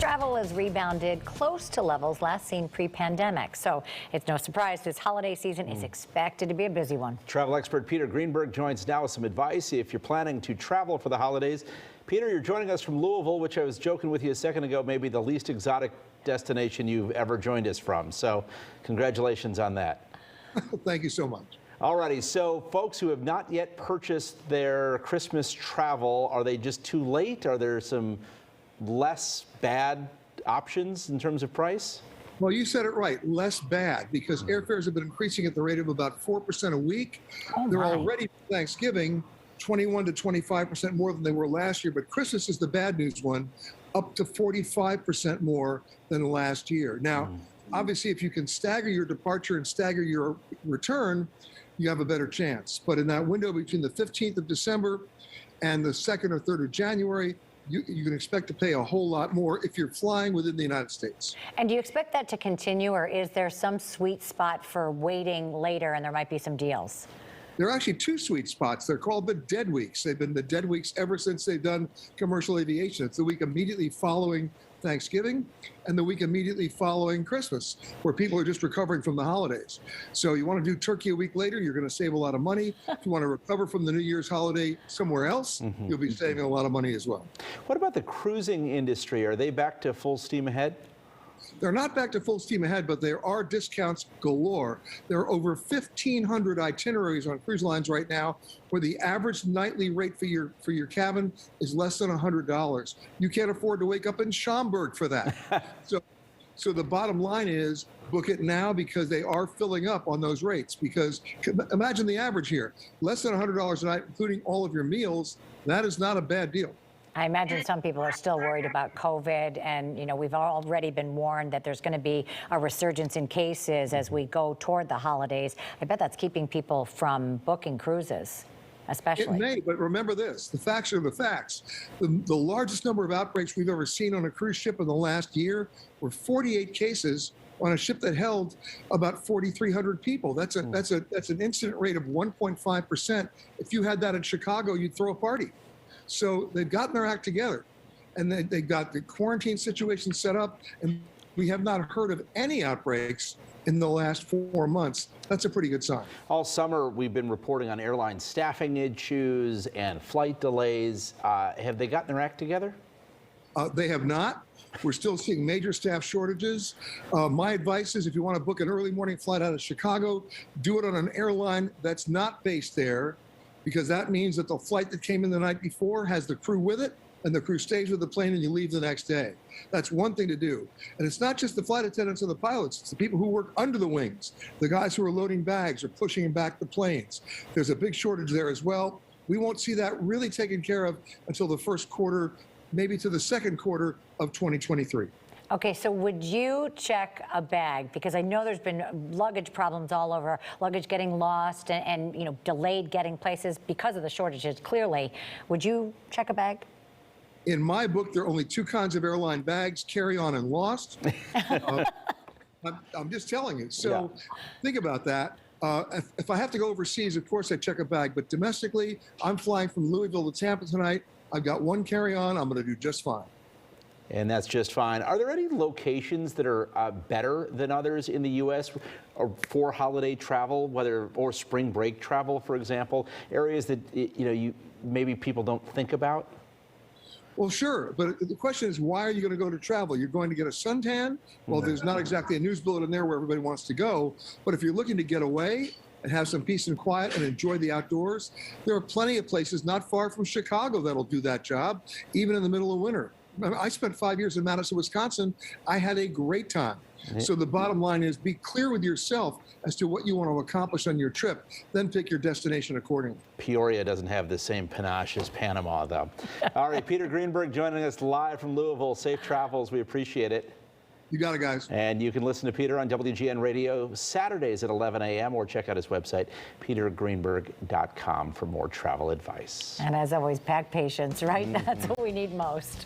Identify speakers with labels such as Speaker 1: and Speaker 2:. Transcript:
Speaker 1: travel has rebounded close to levels last seen pre-pandemic. So it's no surprise this holiday season is expected to be a busy one.
Speaker 2: Travel expert Peter Greenberg joins now with some advice if you're planning to travel for the holidays. Peter, you're joining us from Louisville, which I was joking with you a second ago, maybe the least exotic destination you've ever joined us from. So congratulations on that.
Speaker 3: Thank you so much.
Speaker 2: Alrighty, so folks who have not yet purchased their Christmas travel, are they just too late? Are there some less bad options in terms of price?
Speaker 3: Well, you said it right, less bad, because airfares have been increasing at the rate of about 4% a week. They're already for Thanksgiving 21 to 25% more than they were last year, but Christmas is the bad news one, up to 45% more than last year. Now, obviously, if you can stagger your departure and stagger your return, you have a better chance. But in that window between the 15th of December and the 2nd or 3rd of January, you can expect to pay a whole lot more if you're flying within the United States.
Speaker 1: And do you expect that to continue, or is there some sweet spot for waiting later and there might be some deals?
Speaker 3: There are actually two sweet spots. They're called the dead weeks. They've been the dead weeks ever since they've done commercial aviation. It's the week immediately following Thanksgiving and the week immediately following Christmas, where people are just recovering from the holidays. So you want to do turkey a week later, you're going to save a lot of money. If you want to recover from the New Year's holiday somewhere else, you'll be saving a lot of money as well.
Speaker 2: What about the cruising industry? Are they back to full steam ahead?
Speaker 3: They're not back to full steam ahead, but there are discounts galore. There are over 1,500 itineraries on cruise lines right now where the average nightly rate for your cabin is less than $100. You can't afford to wake up in Schaumburg for that. So the bottom line is book it now, because they are filling up on those rates. Because imagine the average here, less than $100 a night, including all of your meals. That is not a bad deal.
Speaker 1: I imagine some people are still worried about COVID, and we've already been warned that there's going to be a resurgence in cases as we go toward the holidays. I bet that's keeping people from booking cruises, especially.
Speaker 3: It may, but remember this, the facts are the facts. The largest number of outbreaks we've ever seen on a cruise ship in the last year were 48 cases on a ship that held about 4,300 people. That's an incident rate of 1.5%. If you had that in Chicago, you'd throw a party. So they've gotten their act together, and they got the quarantine situation set up, and we have not heard of any outbreaks in the last 4 months. That's a pretty good sign.
Speaker 2: All summer, we've been reporting on airline staffing issues and flight delays. Have they gotten their act together?
Speaker 3: They have not. We're still seeing major staff shortages. My advice is if you want to book an early morning flight out of Chicago, do it on an airline that's not based there, because that means that the flight that came in the night before has the crew with it, and the crew stays with the plane and you leave the next day. That's one thing to do. And it's not just the flight attendants or the pilots, it's the people who work under the wings, the guys who are loading bags or pushing back the planes. There's a big shortage there as well. We won't see that really taken care of until the first quarter, maybe to the second quarter of 2023.
Speaker 1: Okay, so would you check a bag? Because I know there's been luggage problems all over, luggage getting lost and delayed getting places because of the shortages, clearly. Would you check a bag?
Speaker 3: In my book, there are only two kinds of airline bags, carry-on and lost. I'm just telling you. So think about that. If I have to go overseas, of course I check a bag. But domestically, I'm flying from Louisville to Tampa tonight. I've got one carry-on. I'm going to do just fine.
Speaker 2: And that's just fine. Are there any locations that are better than others in the U.S. for holiday travel, or spring break travel, for example? Areas that maybe people don't think about?
Speaker 3: Well, sure, but the question is, why are you going to go to travel? You're going to get a suntan? Well, there's not exactly a news bulletin there where everybody wants to go. But if you're looking to get away and have some peace and quiet and enjoy the outdoors, there are plenty of places not far from Chicago that'll do that job, even in the middle of winter. I spent 5 years in Madison, Wisconsin. I had a great time. So the bottom line is be clear with yourself as to what you want to accomplish on your trip, then pick your destination accordingly.
Speaker 2: Peoria doesn't have the same panache as Panama, though. All right, Peter Greenberg joining us live from Louisville. Safe travels. We appreciate it.
Speaker 3: You got it, guys.
Speaker 2: And you can listen to Peter on WGN Radio Saturdays at 11 a.m. or check out his website, petergreenberg.com, for more travel advice.
Speaker 1: And as always, pack patience, right? That's what we need most.